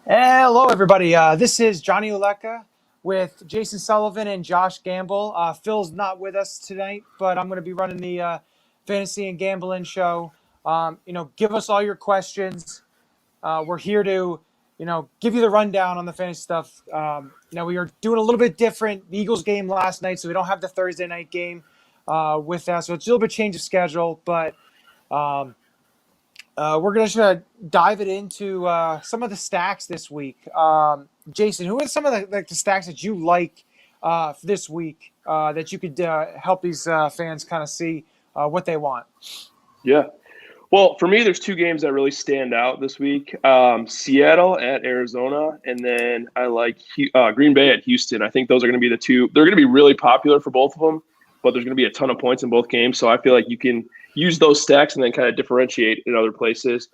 Hello, everybody. This is Johnny Uleka with Jason Sullivan and Josh Gamble. Phil's not with us tonight, but I'm going to be running the fantasy and gambling show. Give us all your questions. We're here to, give you the rundown on the fantasy stuff. We are doing a little bit different. The Eagles game last night, so we don't have the Thursday night game with that. So it's a little bit change of schedule, but we're just going to dive it into some of the stacks this week. Jason, who are some of the stacks that you like this week that you could help these fans kind of see what they want? Yeah. Well, for me, there's two games that really stand out this week. Seattle at Arizona, and then I like Green Bay at Houston. I think those are going to be the two. They're going to be really popular for both of them, but there's going to be a ton of points in both games. So I feel like you can use those stacks and then kind of differentiate in other places.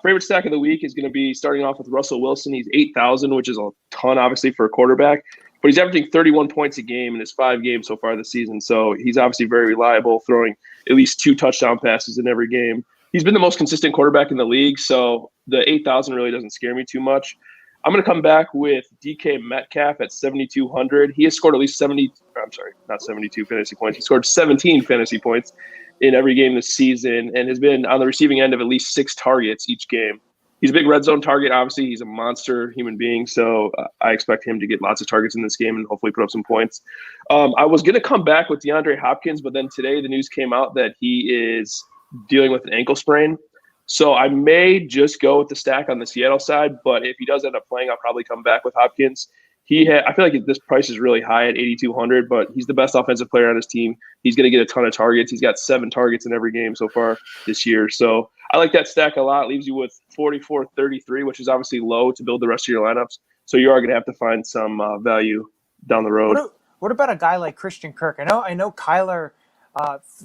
Favorite stack of the week is going to be starting off with Russell Wilson. He's 8,000, which is a ton, obviously, for a quarterback. But he's averaging 31 points a game in his 5 games so far this season. So he's obviously very reliable, throwing at least 2 touchdown passes in every game. He's been the most consistent quarterback in the league, so the 8,000 really doesn't scare me too much. I'm going to come back with DK Metcalf at 7,200. He has scored at least 72 fantasy points. He scored 17 fantasy points in every game this season and has been on the receiving end of at least 6 targets each game. He's a big red zone target. Obviously, he's a monster human being, so I expect him to get lots of targets in this game and hopefully put up some points. I was going to come back with DeAndre Hopkins, but then today the news came out that he is dealing with an ankle sprain. So I may just go with the stack on the Seattle side, but if he does end up playing, I'll probably come back with Hopkins. I feel like this price is really high at 8,200, but he's the best offensive player on his team. He's going to get a ton of targets. He's got 7 targets in every game so far this year. So I like that stack a lot. Leaves you with 44.33, which is obviously low to build the rest of your lineups. So you are going to have to find some value down the road. What about a guy like Christian Kirk? I know Kyler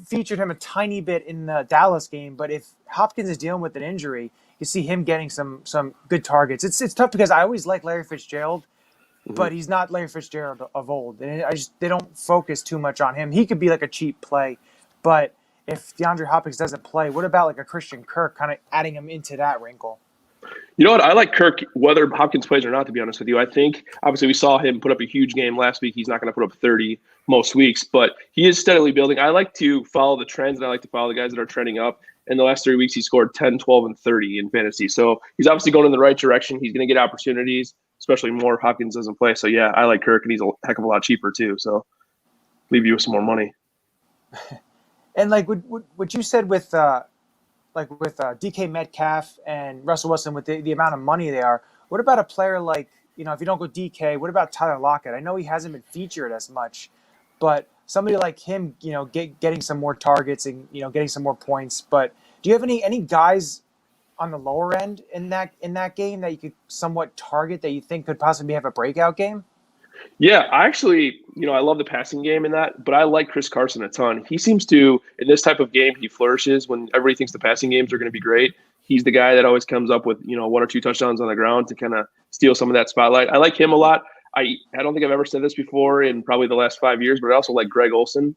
featured him a tiny bit in the Dallas game, but if Hopkins is dealing with an injury, you see him getting some good targets. It's tough because I always like Larry Fitzgerald, but he's not Larry Fitzgerald of old, and they don't focus too much on him. He could be like a cheap play, but if DeAndre Hopkins doesn't play, what about like a Christian Kirk, kind of adding him into that wrinkle? You know what? I like Kirk, whether Hopkins plays or not, to be honest with you. I think, obviously, we saw him put up a huge game last week. He's not going to put up 30 most weeks, but he is steadily building. I like to follow the trends, and I like to follow the guys that are trending up. In the last 3 weeks, he scored 10, 12, and 30 in fantasy. So he's obviously going in the right direction. He's going to get opportunities, especially more if Hopkins doesn't play. So, yeah, I like Kirk, and he's a heck of a lot cheaper too. So leave you with some more money. And like what you said with DK Metcalf and Russell Wilson, with the amount of money they are, what about a player like, if you don't go DK, what about Tyler Lockett? I know he hasn't been featured as much, but somebody like him, getting some more targets and, getting some more points. But do you have any guys on the lower end in that game that you could somewhat target that you think could possibly have a breakout game? Yeah, I actually, I love the passing game in that, but I like Chris Carson a ton. He seems to, in this type of game, he flourishes when everybody thinks the passing games are going to be great. He's the guy that always comes up with, 1 or 2 touchdowns on the ground to kind of steal some of that spotlight. I like him a lot. I don't think I've ever said this before in probably the last 5 years, but I also like Greg Olsen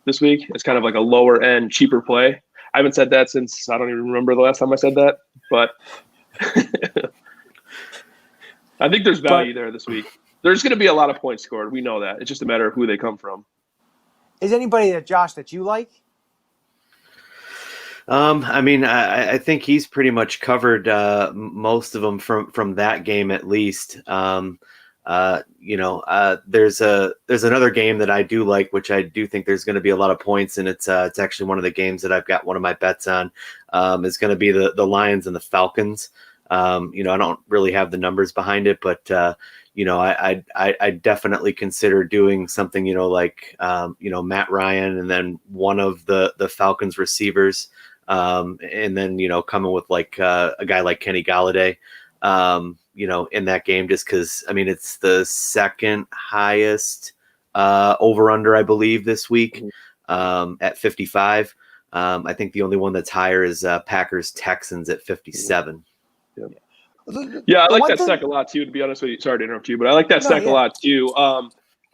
this week. It's kind of like a lower end, cheaper play. I haven't said that since I don't even remember the last time I said that, but I think there's value there this week. there's going to be a lot of points scored. We know that. It's just a matter of who they come from. Is anybody that Josh that you like? I mean, I think he's pretty much covered most of them from that game at least. There's another game that I do like, which I do think there's going to be a lot of points, and it's actually one of the games that I've got one of my bets on. Is going to be the Lions and the Falcons. I don't really have the numbers behind it, but I definitely consider doing something, like Matt Ryan and then one of the Falcons receivers. And then, coming with like a guy like Kenny Galladay, in that game, just because, I mean, it's the second highest over under, I believe, this week at 55. I think the only one that's higher is Packers Texans at 57. Yeah, I like that stack a lot too, to be honest with you. Sorry to interrupt you, but I like that stack a lot too.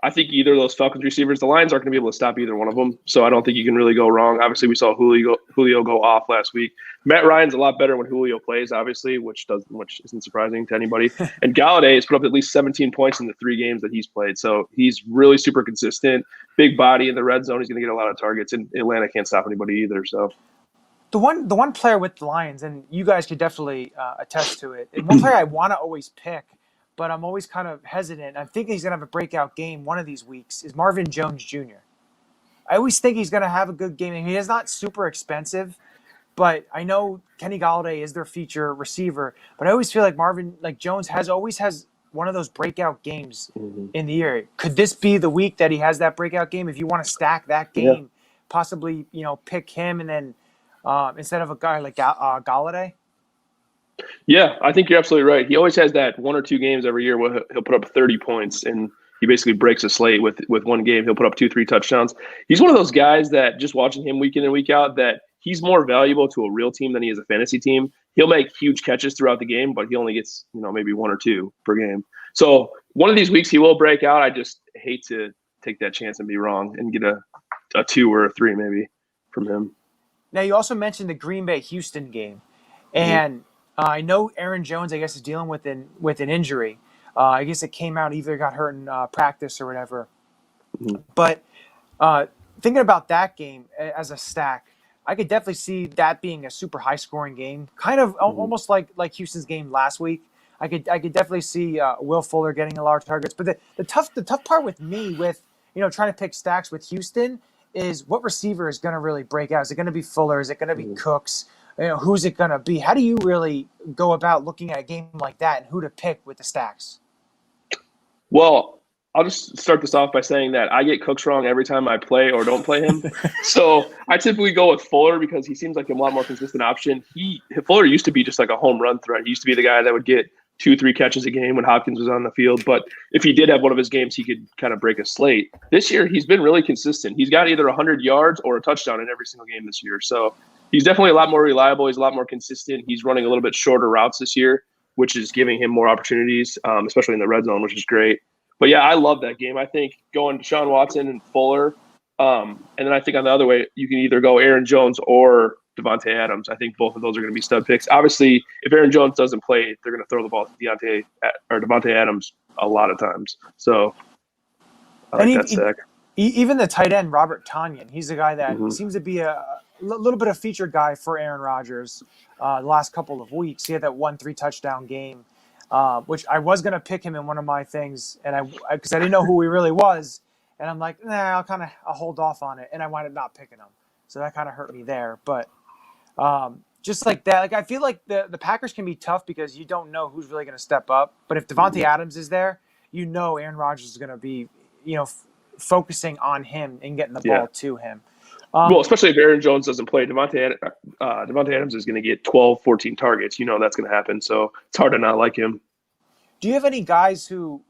I think either of those Falcons receivers, the Lions aren't going to be able to stop either one of them. So I don't think you can really go wrong. Obviously, we saw Julio go off last week. Matt Ryan's a lot better when Julio plays, obviously, which isn't surprising to anybody. And Galladay has put up at least 17 points in the 3 games that he's played. So he's really super consistent. Big body in the red zone. He's going to get a lot of targets. And Atlanta can't stop anybody either. So the one player with the Lions, and you guys could definitely attest to it, and one player I want to always pick, but I'm always kind of hesitant. I'm thinking he's going to have a breakout game one of these weeks, is Marvin Jones Jr. I always think he's going to have a good game. I mean, he's not super expensive, but I know Kenny Galladay is their feature receiver, but I always feel like Jones always has one of those breakout games in the year. Could this be the week that he has that breakout game? If you want to stack that game, possibly, pick him and then instead of a guy like Galladay? Yeah, I think you're absolutely right. He always has that 1 or 2 games every year where he'll put up 30 points, and he basically breaks a slate with one game. He'll put up 2-3 touchdowns. He's one of those guys that, just watching him week in and week out, that he's more valuable to a real team than he is a fantasy team. He'll make huge catches throughout the game, but he only gets maybe 1 or 2 per game. So one of these weeks he will break out. I just hate to take that chance and be wrong and get a 2 or a 3 maybe from him. Now, you also mentioned the Green Bay-Houston game, and I know Aaron Jones, I guess, is dealing with an injury. I guess it came out, either got hurt in practice or whatever. But thinking about that game as a stack, I could definitely see that being a super high-scoring game, kind of almost like Houston's game last week. I could definitely see Will Fuller getting a lot of targets. But the tough part with me with trying to pick stacks with Houston is what receiver is going to really break out. Is it going to be Fuller? Is it going to be Cooks? Who's it going to be? How do you really go about looking at a game like that and who to pick with the stacks? Well, I'll just start this off by saying that I get Cooks wrong every time I play or don't play him. So I typically go with Fuller because he seems like a lot more consistent option. Fuller used to be just like a home run threat. He used to be the guy that would get 2-3 catches a game when Hopkins was on the field. But if he did have one of his games, he could kind of break a slate. This year, he's been really consistent. He's got either 100 yards or a touchdown in every single game this year. So he's definitely a lot more reliable. He's a lot more consistent. He's running a little bit shorter routes this year, which is giving him more opportunities, especially in the red zone, which is great. But, yeah, I love that game. I think going Deshaun Watson and Fuller, and then I think on the other way, you can either go Aaron Jones or Devontae Adams. I think both of those are going to be stud picks. Obviously, if Aaron Jones doesn't play, they're going to throw the ball to Devontae Adams a lot of times. So I like that stack. Even the tight end, Robert Tonyan, he's a guy that seems to be a little bit of featured guy for Aaron Rodgers the last couple of weeks. He had that 1-3 touchdown game, which I was going to pick him in one of my things, and because I didn't know who he really was, and I'm like, I'll hold off on it, and I wound up not picking him. So that kind of hurt me there. But just like that, I feel like the Packers can be tough because you don't know who's really going to step up. But if Devontae Adams is there, Aaron Rodgers is going to be, focusing on him and getting the ball to him. Well, especially if Aaron Jones doesn't play, Devontae Adams is going to get 12, 14 targets. That's going to happen. So it's hard to not like him. Do you have any guys who,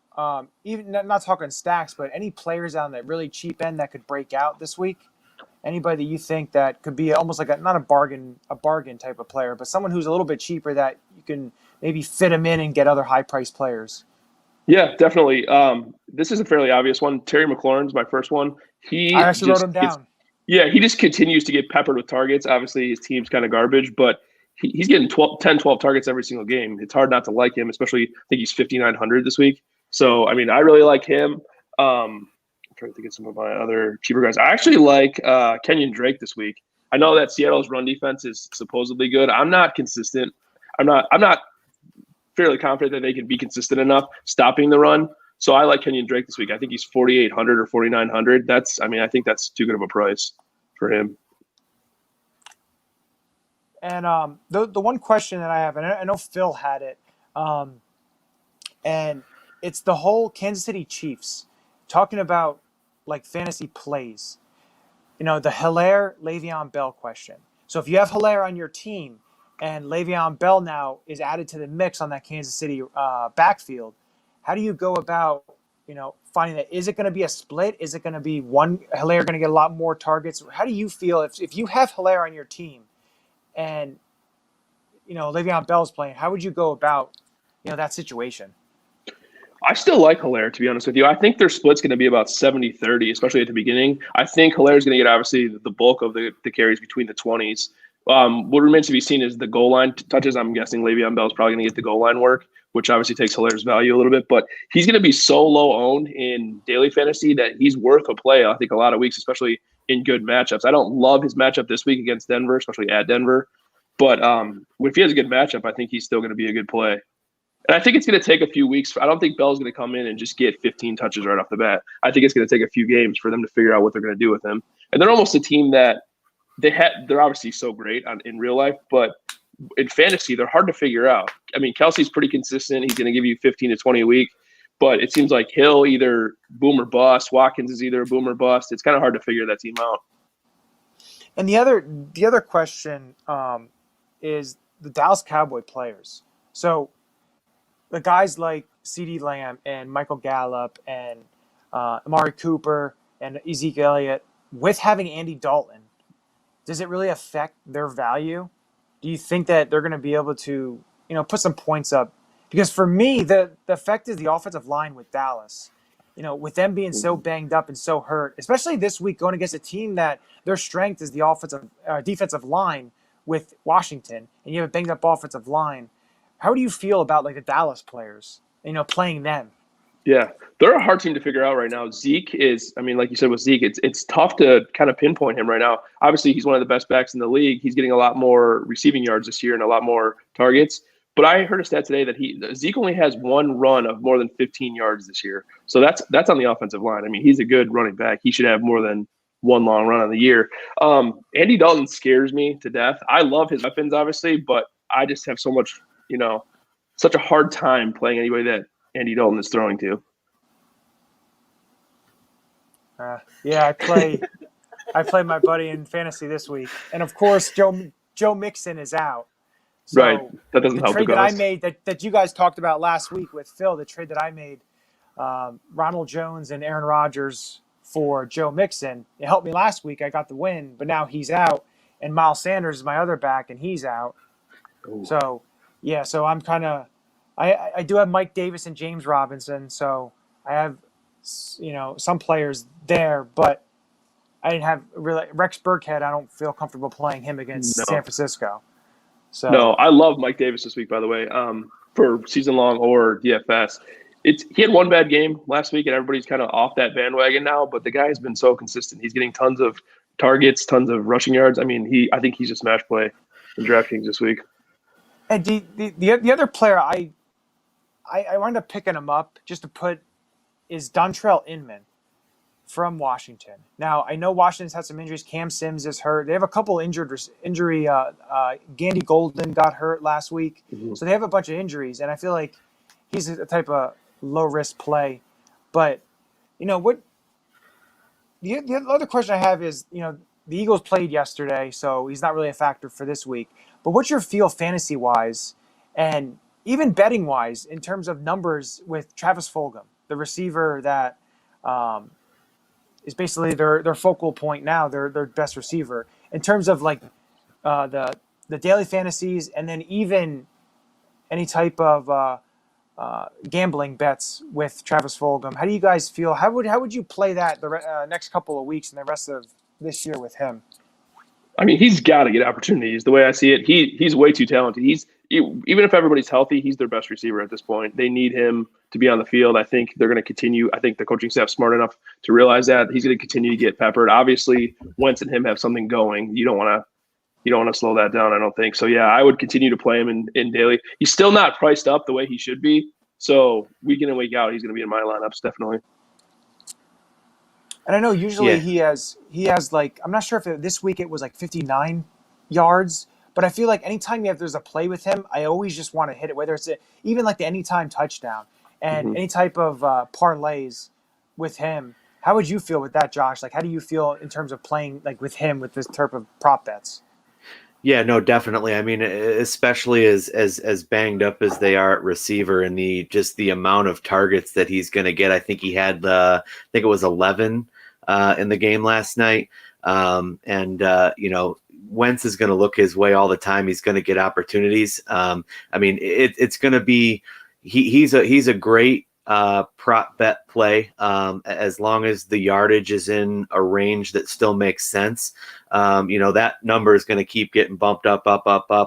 even not talking stacks, but any players on that really cheap end that could break out this week? Anybody that you think that could be almost like not a bargain type of player, but someone who's a little bit cheaper that you can maybe fit him in and get other high-priced players? Yeah, definitely. This is a fairly obvious one. Terry McLaurin's my first one. I actually wrote him down. He just continues to get peppered with targets. Obviously, his team's kind of garbage, but he's getting 10, 12 targets every single game. It's hard not to like him, especially I think he's 5,900 this week. So, I mean, I really like him. I'm trying to think of some of my other cheaper guys. I actually like Kenyon Drake this week. I know that Seattle's run defense is supposedly good. I'm not consistent. I'm not fairly confident that they can be consistent enough stopping the run. So I like Kenyon Drake this week. I think he's 4,800 or 4,900. I think that's too good of a price for him. And the one question that I have, and I know Phil had it, and it's the whole Kansas City Chiefs talking about like fantasy plays. The Hilaire Le'Veon Bell question. So if you have Hilaire on your team and Le'Veon Bell now is added to the mix on that Kansas City backfield, how do you go about finding that? Is it going to be a split? Is it going to be one Hilaire going to get a lot more targets? How do you feel if you have Hilaire on your team and Le'Veon Bell's playing? How would you go about that situation? I still like Hilaire, to be honest with you. I think their split's going to be about 70-30, especially at the beginning. I think Hilaire's going to get, obviously, the bulk of the carries between the 20s. What remains to be seen is the goal line touches. I'm guessing Le'Veon Bell's probably going to get the goal line work, which obviously takes Hilaire's value a little bit. But he's going to be so low owned in daily fantasy that he's worth a play, I think, a lot of weeks, especially in good matchups. I don't love his matchup this week against Denver, especially at Denver. But if he has a good matchup, I think he's still going to be a good play. And I think it's going to take a few weeks. I don't think Bell's going to come in and just get 15 touches right off the bat. I think it's going to take a few games for them to figure out what they're going to do with him. And they're almost a team that they're obviously so great in real life, but in fantasy, they're hard to figure out. I mean, Kelsey's pretty consistent. He's going to give you 15 to 20 a week, but it seems like Hill either boom or bust. Watkins is either a boom or bust. It's kind of hard to figure that team out. And the other question is the Dallas Cowboy players. So the guys like CeeDee Lamb and Michael Gallup and Amari Cooper and Ezekiel Elliott, with having Andy Dalton, does it really affect their value? Do you think that they're going to be able to, put some points up? Because for me, the effect is the offensive line with Dallas. With them being so banged up and so hurt, especially this week going against a team that their strength is the defensive line with Washington, and you have a banged up offensive line. How do you feel about like the Dallas players, playing them? Yeah, they're a hard team to figure out right now. Zeke is, like you said with Zeke, it's tough to kind of pinpoint him right now. Obviously, he's one of the best backs in the league. He's getting a lot more receiving yards this year and a lot more targets. But I heard a stat today that Zeke only has one run of more than 15 yards this year. So that's on the offensive line. He's a good running back. He should have more than one long run on the year. Andy Dalton scares me to death. I love his weapons, obviously, but I just have so much, such a hard time playing anybody that Andy Dalton is throwing to. Yeah, I play my buddy in fantasy this week, and of course Joe Mixon is out. So right, that doesn't help. The trade that I made that you guys talked about last week with Phil, the trade that I made, Ronald Jones and Aaron Rodgers for Joe Mixon. It helped me last week. I got the win, but now he's out, and Miles Sanders is my other back, and he's out. Ooh. So yeah, so I'm kind of I do have Mike Davis and James Robinson, so I have some players there, but I didn't have really Rex Burkhead. I don't feel comfortable playing him against San Francisco. So no, I love Mike Davis this week, by the way, for season long or DFS. He had one bad game last week, and everybody's kind of off that bandwagon now. But the guy has been so consistent. He's getting tons of targets, tons of rushing yards. I think he's a smash play in DraftKings this week. And the other player I wound up picking him up just to put is Dontrell Inman from Washington. Now, I know Washington's had some injuries. Cam Sims is hurt. They have a couple injury. Gandy Golden got hurt last week. Mm-hmm. So they have a bunch of injuries, and I feel like he's a type of low-risk play. But, what the other question I have is, the Eagles played yesterday, so he's not really a factor for this week. But what's your feel fantasy-wise and even betting-wise in terms of numbers with Travis Fulgham, the receiver that is basically their focal point now, their best receiver, in terms of like the daily fantasies and then even any type of gambling bets with Travis Fulgham? How do you guys feel? How would you play that the next couple of weeks and the rest of this year with him? He's got to get opportunities. The way I see it, he's way too talented. even if everybody's healthy, he's their best receiver at this point. They need him to be on the field. I think they're going to continue. I think the coaching staff's smart enough to realize that he's going to continue to get peppered. Obviously, Wentz and him have something going. You don't want to slow that down, I don't think. So yeah, I would continue to play him in daily. He's still not priced up the way he should be. So week in and week out, he's going to be in my lineups definitely. And I know usually he has like, I'm not sure if this week it was like 59 yards, but I feel like anytime there's a play with him, I always just want to hit it, whether it's even like the anytime touchdown and any type of parlays with him. How would you feel with that, Josh? Like, how do you feel in terms of playing like with him with this type of prop bets? Yeah, no, definitely. I mean, especially as banged up as they are at receiver and the amount of targets that he's going to get. I think he had I think it was 11 in the game last night. Wentz is going to look his way all the time. He's going to get opportunities. I mean, it's going to be he's a great prop bet play as long as the yardage is in a range that still makes sense. That number is going to keep getting bumped up,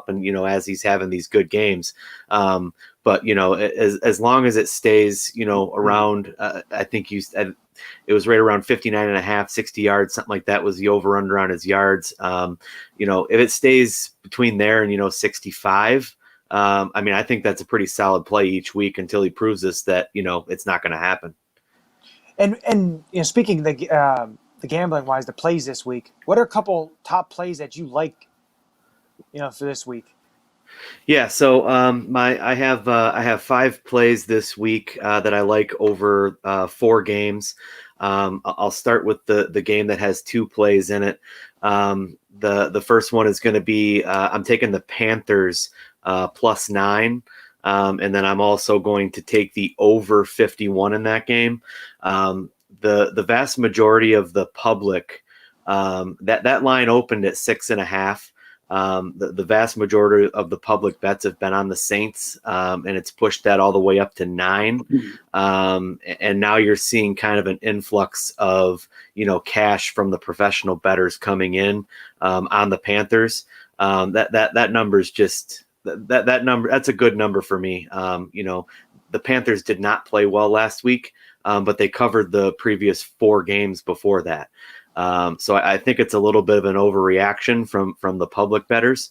and as he's having these good games. But as long as it stays around, I think it was right around 59.5, 60 yards, something like that was the over under on his yards. If it stays between there and 65. I mean, I think that's a pretty solid play each week until he proves us that it's not going to happen. And speaking the gambling wise, the plays this week, what are a couple top plays that you like, for this week? Yeah, so I have 5 plays this week that I like over 4 games. I'll start with the game that has 2 plays in it. The first one is going to be I'm taking the Panthers +9, and then I'm also going to take the over 51 in that game. The vast majority of the public that line opened at 6.5. The vast majority of the public bets have been on the Saints, and it's pushed that all the way up to 9. And now you're seeing kind of an influx of, cash from the professional bettors coming in on the Panthers. That number's just that number. That's a good number for me. The Panthers did not play well last week, but they covered the previous 4 games before that. So I think it's a little bit of an overreaction from the public bettors.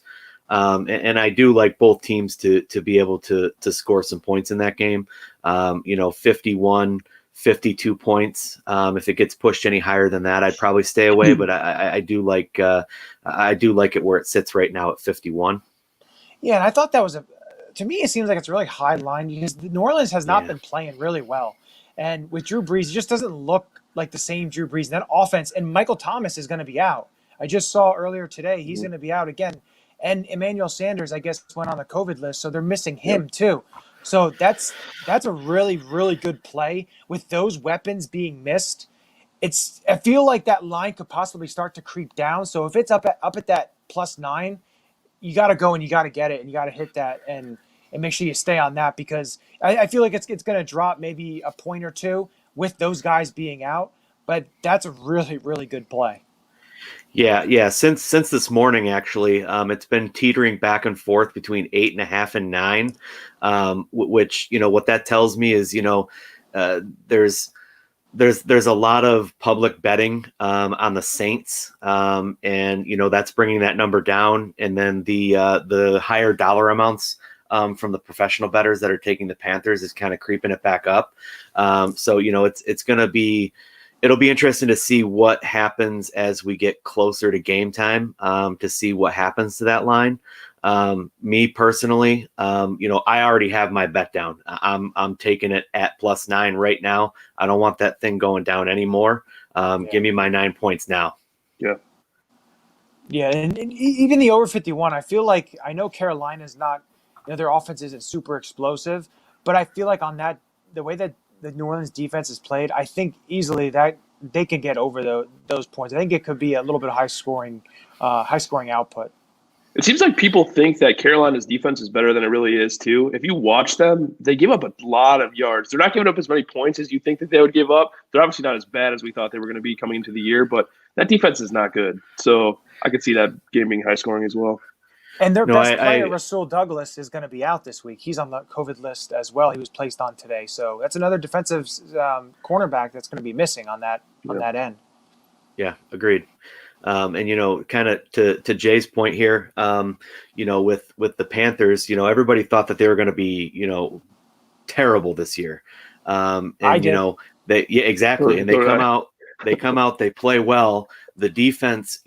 And I do like both teams to be able to score some points in that game. 51, 52 points. If it gets pushed any higher than that, I'd probably stay away, but I do like it where it sits right now at 51. Yeah. And I thought that was to me, it seems like it's a really high line because New Orleans has not been playing really well. And with Drew Brees, it just doesn't look like the same Drew Brees. And that offense, and Michael Thomas is going to be out. I just saw earlier today he's going to be out again. And Emmanuel Sanders, I guess, went on the COVID list, so they're missing him too. So that's a really, really good play. With those weapons being missed, I feel like that line could possibly start to creep down. So if it's up at that +9, you got to go and you got to get it and you got to hit that and make sure you stay on that because I feel like it's going to drop maybe a point or two with those guys being out. But that's a really, really good play. Yeah. Since this morning, actually, it's been teetering back and forth between 8.5 and 9, which what that tells me is there's a lot of public betting on the Saints, and that's bringing that number down, and then the higher dollar amounts from the professional bettors that are taking the Panthers is kind of creeping it back up. So it's going to be. It'll be interesting to see what happens as we get closer to game time, to see what happens to that line. Me personally, I already have my bet down. I'm taking it at +9 right now. I don't want that thing going down anymore. Give me my 9 points now. Yeah. Yeah, and even the over 51, I feel like I know Carolina's not, their offense isn't super explosive, but I feel like on that, the way that the New Orleans defense is played, I think easily that they can get over those points. I think it could be a little bit of high scoring output. It seems like people think that Carolina's defense is better than it really is too. If you watch them, they give up a lot of yards. They're not giving up as many points as you think that they would give up. They're obviously not as bad as we thought they were going to be coming into the year, but that defense is not good. So I could see that game being high scoring as well. And their No, best player, I Rasul Douglas, is going to be out this week. He's on the COVID list as well. He was placed on today, so that's another defensive cornerback that's going to be missing on that end. yeah, agreed. And kind of to Jay's point here, with the Panthers, everybody thought that they were going to be, terrible this year. I And did. exactly. And they come out, they play well. The defense,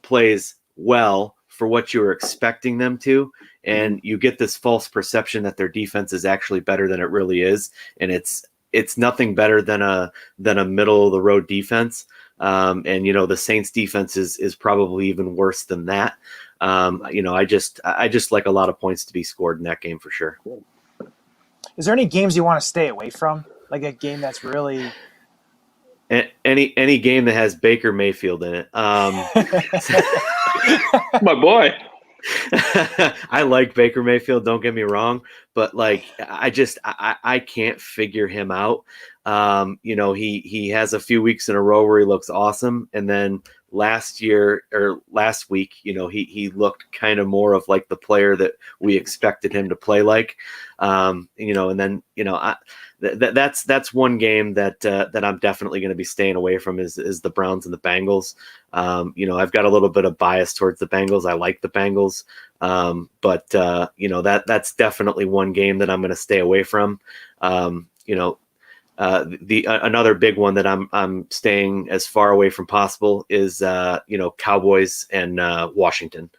plays well for what you were expecting them to. And you get this false perception that their defense is actually better than it really is. And it's nothing better than a middle of the road defense. And the Saints defense is probably even worse than that. I just like a lot of points to be scored in that game for sure. Is there any games you want to stay away from? Like a game that's really any game that has Baker Mayfield in it. My boy. I like Baker Mayfield, don't get me wrong, but I can't figure him out. He has a few weeks in a row where he looks awesome, and then last week, he looked kind of more of like the player that we expected him to play like. And then that's one game that I'm definitely going to be staying away from is the Browns and the Bengals. I've got a little bit of bias towards the Bengals. I like the Bengals, but that's definitely one game that I'm going to stay away from. Another big one that I'm staying as far away from possible is Cowboys and Washington.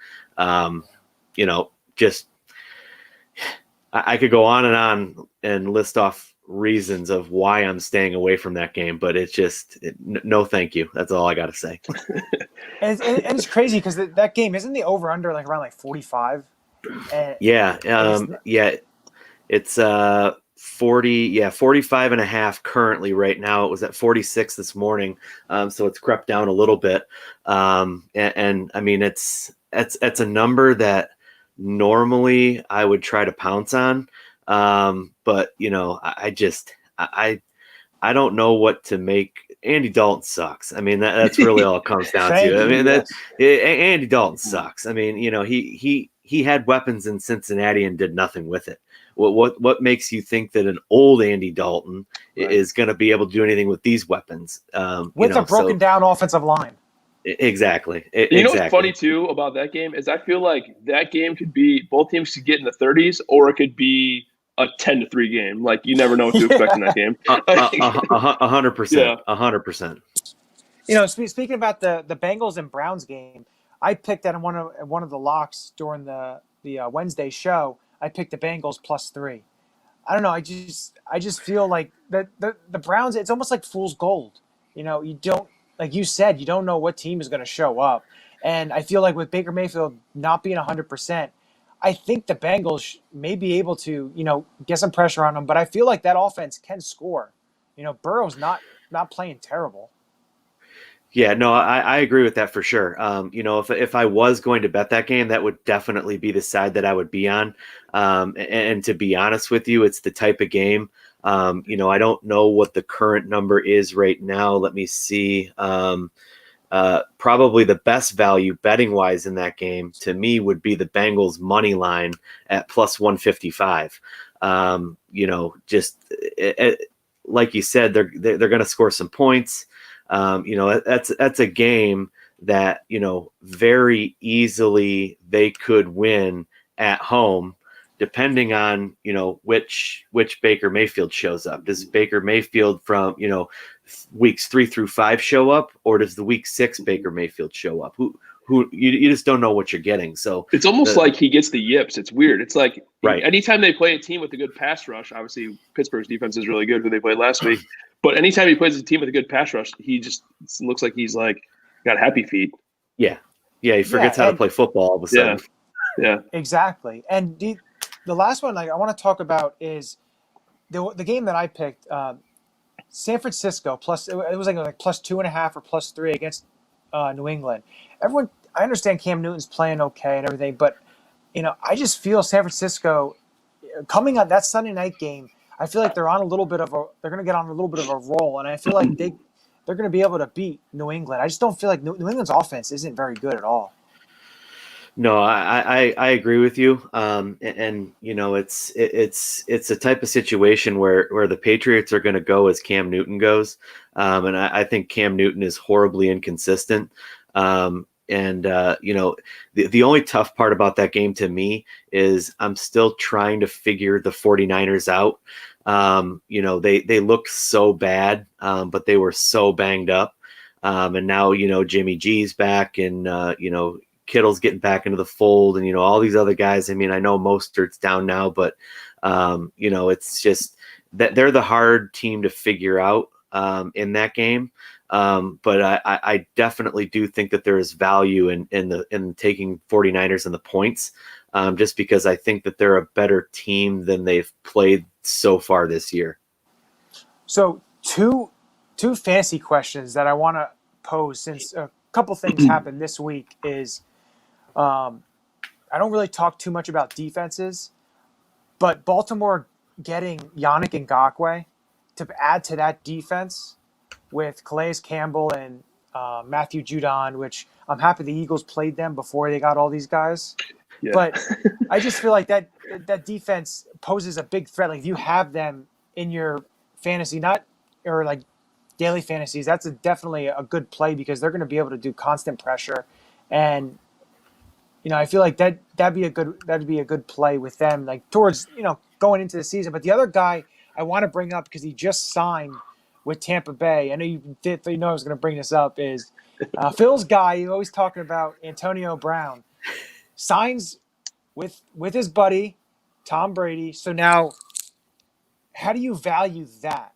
Just I could go on and list off reasons of why I'm staying away from that game, but it's just no, thank you. That's all I got to say. and it's crazy because that game isn't the over under like around like 45. It's 45 and a half currently right now. It was at 46 this morning. So it's crept down a little bit. And I mean, it's a number that normally I would try to pounce on. But I don't know what to make. Andy Dalton sucks. I mean, that's really all it comes down to. I mean, Andy Dalton sucks. I mean, he had weapons in Cincinnati and did nothing with it. What makes you think that an old Andy Dalton is going to be able to do anything with these weapons? With a broken down offensive line. Exactly. What's funny too about that game is I feel like that game could be both teams could get in the 30s, or it could be a 10-3 game. Like you never know what to expect in that game. 100%. 100%. Speaking about the Bengals and Browns game, I picked that in one of the locks during the Wednesday show. I picked the Bengals +3. I don't know. I just feel like the Browns. It's almost like fool's gold. You don't, like you said, you don't know what team is going to show up, and I feel like with Baker Mayfield not being 100%, I think the Bengals may be able to get some pressure on them. But I feel like that offense can score. Burrow's not playing terrible. Yeah, no, I agree with that for sure. If I was going to bet that game, that would definitely be the side that I would be on. And to be honest with you, it's the type of game. I don't know what the current number is right now. Let me see. Probably the best value betting wise in that game to me would be the Bengals money line at +155. Like you said, they're going to score some points. That's a game that, very easily they could win at home, depending on, which Baker Mayfield shows up. Does Baker Mayfield from, weeks 3 through 5 show up, or does the week 6 Baker Mayfield show up? Who you just don't know what you're getting. So it's almost like he gets the yips. It's weird. It's like right. Anytime they play a team with a good pass rush, obviously Pittsburgh's defense is really good, who they played last week. But anytime he plays a team with a good pass rush, he just looks like he's like got happy feet. Yeah. He forgets how to play football all of a sudden. Yeah. Exactly. And the last one I want to talk about is the game that I picked, San Francisco plus. It was like +2.5 or +3 against New England. I understand Cam Newton's playing okay and everything, but I just feel San Francisco coming on that Sunday night game. I feel like they're going to get on a little bit of a roll, and I feel like they're going to be able to beat New England. I just don't feel like New England's offense isn't very good at all. No, I agree with you. And you know, it's a type of situation where the Patriots are going to go as Cam Newton goes. And I think Cam Newton is horribly inconsistent. And you know, the only tough part about that game to me is I'm still trying to figure the 49ers out. You know, they look so bad, but they were so banged up. And now, you know, Jimmy G's back, and you know, Kittle's getting back into the fold, and you know, all these other guys. I mean, I know Mostert's down now, but you know, it's just that they're the hard team to figure out in that game. But I definitely do think that there is value in taking 49ers and the points, just because I think that they're a better team than they've played so far this year. So two fantasy questions that I want to pose, since a couple things happened this week, is I don't really talk too much about defenses, but Baltimore getting Yannick Ngakoue to add to that defense with Calais Campbell and Matthew Judon, which I'm happy the Eagles played them before they got all these guys. Yeah. But I just feel like that defense poses a big threat. Like, if you have them in your fantasy, or like daily fantasies, that's definitely a good play, because they're going to be able to do constant pressure. And you know, I feel like that'd be a good play with them, like towards, you know, going into the season. But the other guy I want to bring up, because he just signed with Tampa Bay. I know you know I was going to bring this up, is Phil's guy. You're always talking about Antonio Brown, signs with his buddy Tom Brady. So now, how do you value that?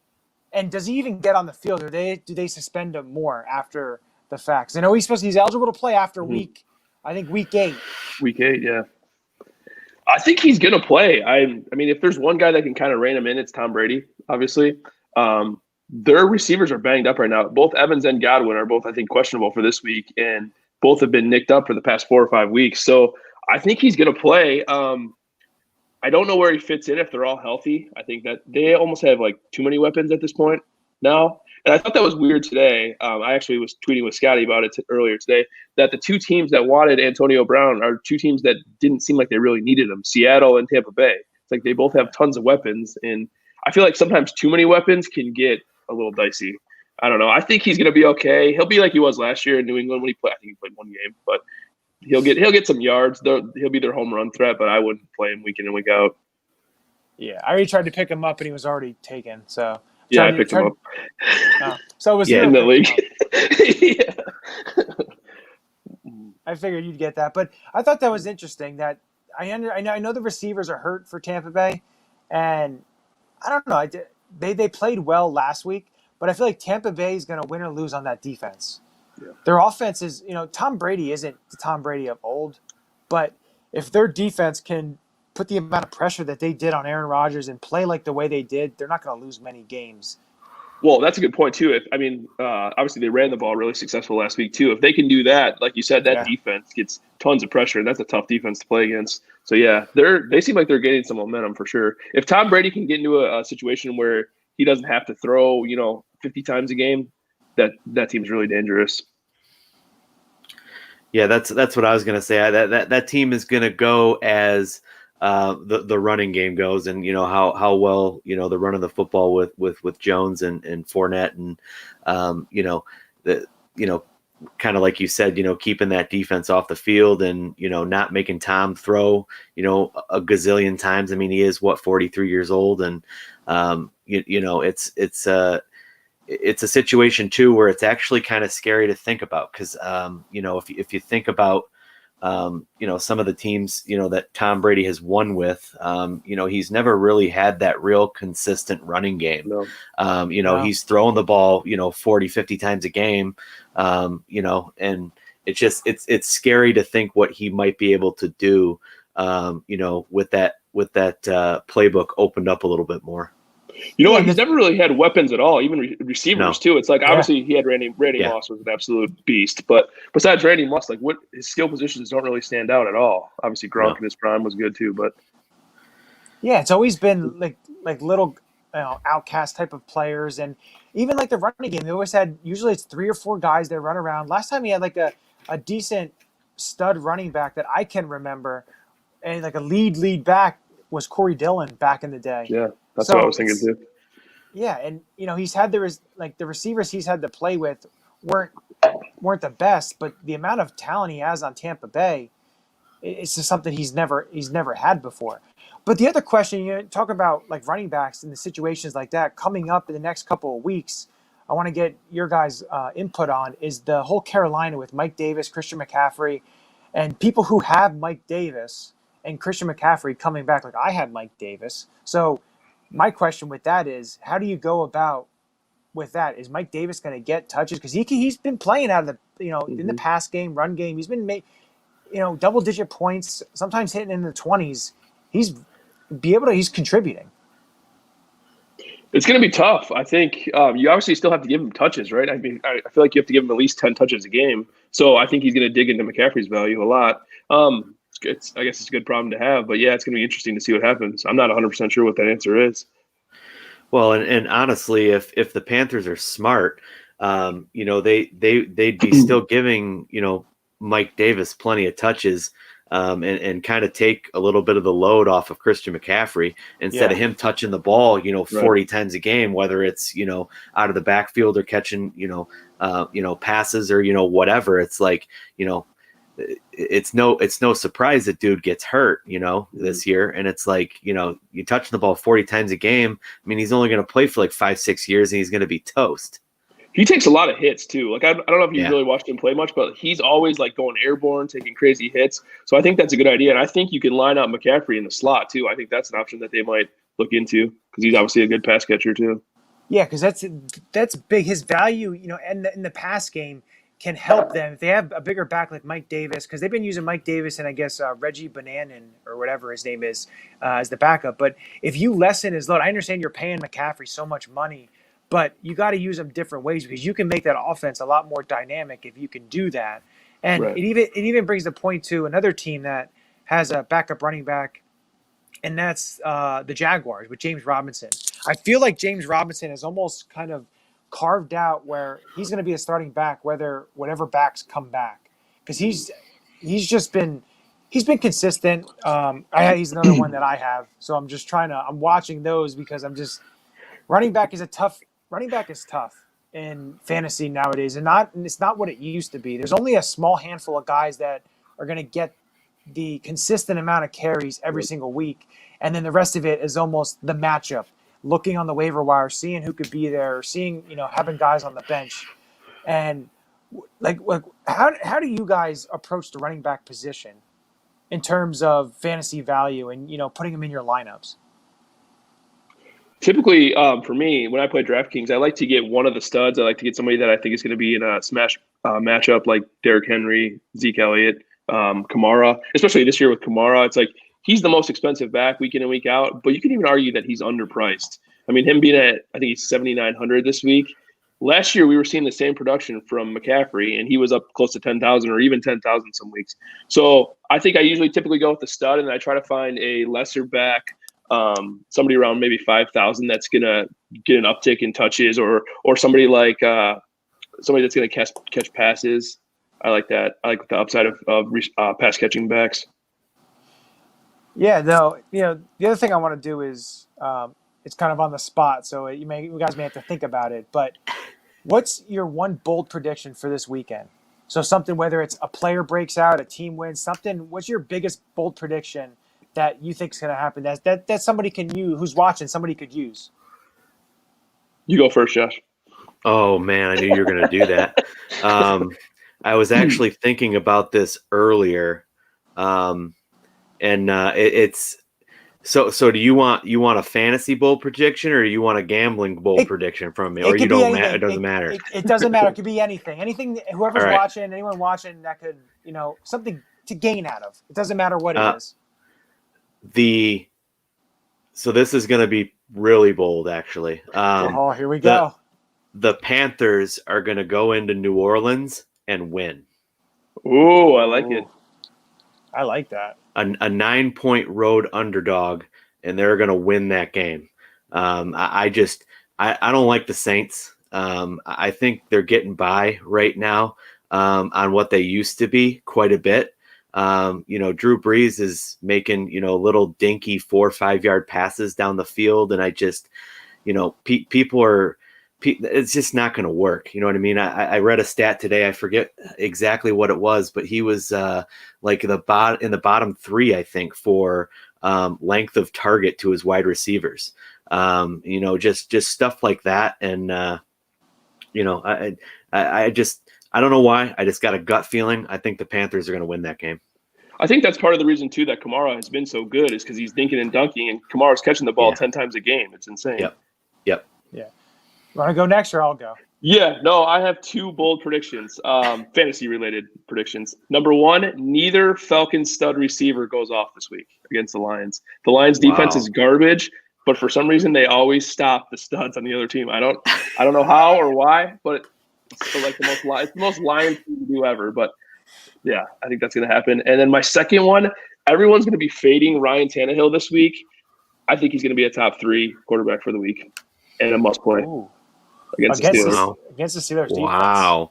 And does he even get on the field, or do they suspend him more after the facts? I know he's eligible to play after week 8. Week 8, yeah. I think he's gonna play. I mean, if there's one guy that can kind of rein him in, it's Tom Brady. Obviously, their receivers are banged up right now. Both Evans and Godwin are both, I think, questionable for this week, and both have been nicked up for the past 4 or 5 weeks. So I think he's gonna play. I don't know where he fits in if they're all healthy. I think that they almost have like too many weapons at this point now. And I thought that was weird today. I actually was tweeting with Scotty about it earlier today, that the two teams that wanted Antonio Brown are two teams that didn't seem like they really needed him, Seattle and Tampa Bay. It's like they both have tons of weapons. And I feel like sometimes too many weapons can get a little dicey. I don't know. I think he's going to be okay. He'll be like he was last year in New England when he played. I think he played one game, but he'll get some yards. He'll be their home run threat, but I wouldn't play him week in and week out. Yeah, I already tried to pick him up, and he was already taken. So yeah, I picked him up. So it was in the league. Yeah. I figured you'd get that, but I thought that was interesting. That I know the receivers are hurt for Tampa Bay, and I don't know. They played well last week, but I feel like Tampa Bay is going to win or lose on that defense. Yeah. Their offense is, you know, Tom Brady isn't the Tom Brady of old, but if their defense can put the amount of pressure that they did on Aaron Rodgers and play like the way they did, they're not going to lose many games. Well, that's a good point too. Obviously they ran the ball really successful last week too. If they can do that, like you said, that defense gets tons of pressure, and that's a tough defense to play against. So yeah, they seem like they're getting some momentum for sure. If Tom Brady can get into a situation where he doesn't have to throw, 50 times a game, that team's really dangerous. Yeah, that's what I was going to say. That team is going to go as the running game goes, and how well the run of the football with Jones and Fournette, and kind of like you said, keeping that defense off the field, and not making Tom throw a gazillion times. I mean, he is 43 years old, and it's a situation too where it's actually kind of scary to think about, because if you think about some of the teams that Tom Brady has won with, he's never really had that real consistent running game. No. He's throwing the ball 40, 50 times a game, and it's scary to think what he might be able to do with that playbook opened up a little bit more. You know what? He's never really had weapons at all, even receivers too. It's like, obviously he had Randy Moss was an absolute beast, but besides Randy Moss, like, what his skill positions don't really stand out at all. Obviously Gronk in his prime was good too, but yeah, it's always been like little outcast type of players, and even like the running game, they always had, usually it's 3 or 4 guys that run around. Last time he had like a decent stud running back that I can remember, and like a lead back was Corey Dillon back in the day. Yeah, that's what I So was thinking too. yeah, and he's had the receivers he's had to play with weren't the best, but the amount of talent he has on Tampa Bay, it's just something he's never had before. But the other question, talk about like running backs in the situations like that coming up in the next couple of weeks. I want to get your guys' input on is the whole Carolina with Mike Davis, Christian McCaffrey, and people who have Mike Davis and Christian McCaffrey coming back. Like I had Mike Davis, so my question with that is, how do you go about with that? Is Mike Davis going to get touches because he's been playing out of the in the pass game, run game. He's been double-digit points, sometimes hitting in the 20s. He's contributing. It's going to be tough. I think you obviously still have to give him touches, right? I mean, I feel like you have to give him at least 10 touches a game. So I think he's going to dig into McCaffrey's value a lot. I guess it's a good problem to have. But, yeah, it's going to be interesting to see what happens. I'm not 100% sure what that answer is. Well, and honestly, if the Panthers are smart, they'd be still giving, Mike Davis plenty of touches and kind of take a little bit of the load off of Christian McCaffrey instead of him touching the ball, 40 times a game, whether it's, out of the backfield or catching, passes or, whatever. It's like, it's no surprise that dude gets hurt, this year. And it's like, you touch the ball 40 times a game. I mean, he's only going to play for like 5-6 years and he's going to be toast. He takes a lot of hits too. Like I don't know if you really watched him play much, but he's always like going airborne, taking crazy hits. So I think that's a good idea. And I think you can line up McCaffrey in the slot too. I think that's an option that they might look into because he's obviously a good pass catcher too. Yeah, because that's big. His value, in the pass game can help them if they have a bigger back like Mike Davis, because they've been using Mike Davis and I guess Reggie Bananen or whatever his name is as the backup. But if you lessen his load, I understand you're paying McCaffrey so much money, but you got to use them different ways because you can make that offense a lot more dynamic if you can do that. And it even brings the point to another team that has a backup running back, and that's the Jaguars with James Robinson. I feel like James Robinson is almost kind of carved out where he's going to be a starting back whatever backs come back, because he's been consistent. He's another one that I have, so I'm watching those because running back is tough in fantasy nowadays, and it's not what it used to be. There's only a small handful of guys that are going to get the consistent amount of carries every single week, and then the rest of it is almost the matchup, looking on the waiver wire, seeing who could be there, seeing having guys on the bench. And like how do you guys approach the running back position in terms of fantasy value and putting them in your lineups? Typically, for me, when I play DraftKings, I like to get one of the studs. I like to get somebody that I think is going to be in a smash matchup like Derrick Henry, Zeke Elliott, Kamara. Especially this year with Kamara, it's like he's the most expensive back week in and week out, but you can even argue that he's underpriced. I mean, him being at, I think he's 7,900 this week. Last year, we were seeing the same production from McCaffrey, and he was up close to 10,000 or even 10,000 some weeks. So I think I typically go with the stud, and I try to find a lesser back, somebody around maybe 5,000 that's going to get an uptick in touches, or somebody like somebody that's going to catch passes. I like that. I like the upside of pass catching backs. Yeah, no, the other thing I want to do is it's kind of on the spot, so you guys may have to think about it. But what's your one bold prediction for this weekend? So something, whether it's a player breaks out, a team wins, something. What's your biggest bold prediction that you think is going to happen? That somebody can use, who's watching, somebody could use. You go first, Josh. Oh man, I knew you were going to do that. I was actually thinking about this earlier. It's so do you want a fantasy bold prediction, or do you want a gambling bold prediction from me, or you don't matter? It doesn't matter. It doesn't matter. It could be anything. Whoever's watching, anyone watching that could, something to gain out of. It doesn't matter what it is. So this is going to be really bold, actually. Here we go. The Panthers are going to go into New Orleans and win. Ooh, I like it. I like that. A 9-point road underdog, and they're going to win that game. I don't like the Saints. I think they're getting by right now on what they used to be quite a bit. Drew Brees is making, little dinky 4 or 5 yard passes down the field. And I just, it's just not going to work. You know what I mean? I read a stat today. I forget exactly what it was, but he was like in the bottom 3, I think, for length of target to his wide receivers. Just stuff like that. And, I don't know why. I just got a gut feeling. I think the Panthers are going to win that game. I think that's part of the reason, too, that Kamara has been so good is because he's dinking and dunking, and Kamara's catching the ball 10 times a game. It's insane. Yep. Yeah. Want to go next or I'll go? Yeah, no, I have 2 bold predictions, fantasy-related predictions. Number 1, neither Falcons stud receiver goes off this week against the Lions. The Lions' defense is garbage, but for some reason they always stop the studs on the other team. I don't know how or why, but it's like the most Lions thing to do ever. But yeah, I think that's going to happen. And then my second one, everyone's going to be fading Ryan Tannehill this week. I think he's going to be a top 3 quarterback for the week and a must play. Against the Steelers. Against the Steelers defense.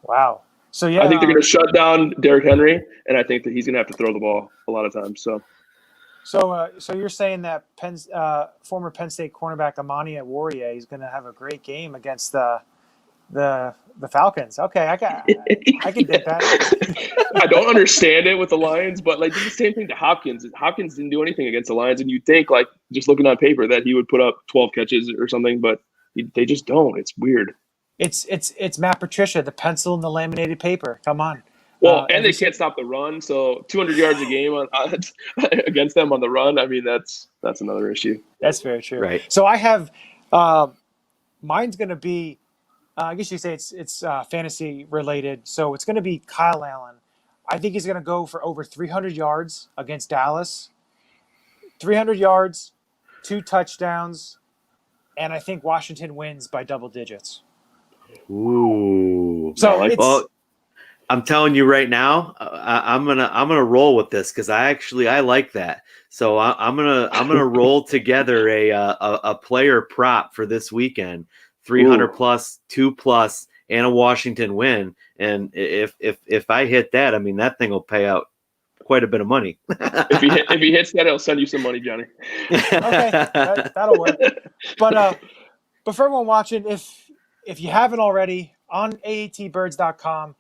Wow. So, yeah. I think they're going to shut down Derrick Henry, and I think that he's going to have to throw the ball a lot of times. So you're saying that former Penn State cornerback Amani Warrior is going to have a great game against the Falcons. Okay, I can dig that. I don't understand it with the Lions, but like it's the same thing to Hopkins. Hopkins didn't do anything against the Lions, and you'd think, like, just looking on paper, that he would put up 12 catches or something, but they just don't. It's weird. It's Matt Patricia, the pencil and the laminated paper. Come on. Well, and they can't stop the run, so 200 yards a game against them on the run. I mean, that's another issue. That's very true. Right. So I have mine's going to be, I guess you say it's fantasy related. So it's going to be Kyle Allen. I think he's going to go for over 300 yards against Dallas. 300 yards, 2 touchdowns. And I think Washington wins by double digits. Ooh. So I'm telling you right now, I'm gonna roll with this because I like that. So I'm gonna roll together a player prop for this weekend, 300 plus, 2+, and a Washington win. And if I hit that, I mean that thing will pay out quite a bit of money. If he hits that, I'll send you some money, Johnny. Okay, that'll work. But for everyone watching, if you haven't already, on AATBIRDS.com,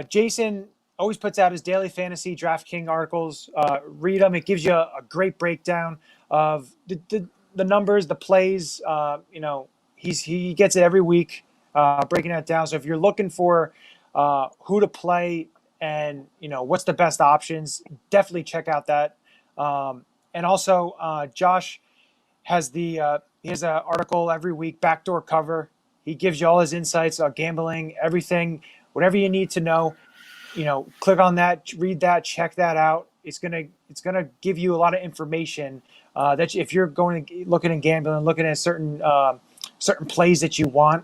Jason always puts out his daily fantasy DraftKings articles. Read them. It gives you a great breakdown of the numbers, the plays. He gets it every week, breaking that down. So if you're looking for who to play and what's the best options, definitely check out that. And also, Josh has he has an article every week, Backdoor Cover. He gives you all his insights on gambling, everything, whatever you need to know. Click on that, read that, check that out. It's gonna give you a lot of information that if you're looking at gambling, looking at certain plays that you want.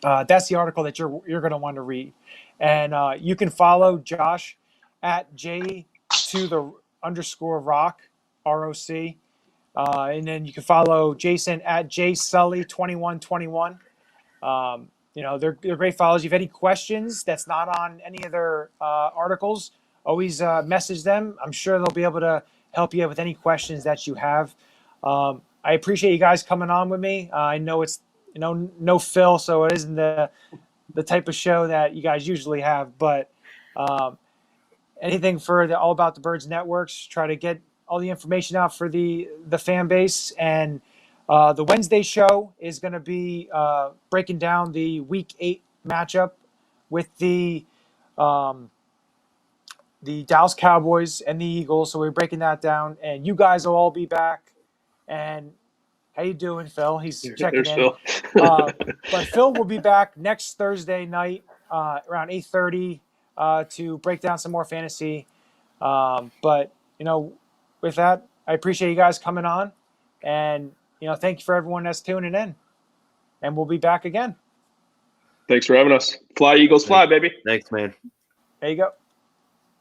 That's the article that you're gonna want to read. And you can follow Josh at J_rock, ROC. And then you can follow Jason at JSully2121. They're great follows. If you have any questions that's not on any of their articles, always message them. I'm sure they'll be able to help you with any questions that you have. I appreciate you guys coming on with me. I know it's no Phil, so it isn't the type of show that you guys usually have. But anything for the All About the Birds networks, try to get all the information out for the fan base. And the Wednesday show is going to be breaking down the Week 8 matchup with the Dallas Cowboys and the Eagles. So we're breaking that down, and you guys will all be back. And how you doing, Phil? He's checking in. Phil. But Phil will be back next Thursday night around 8:30 to break down some more fantasy. But with that, I appreciate you guys coming on, and thank you for everyone that's tuning in, and we'll be back again. Thanks for having us. Fly, Eagles, fly, baby. Thanks, man. There you go.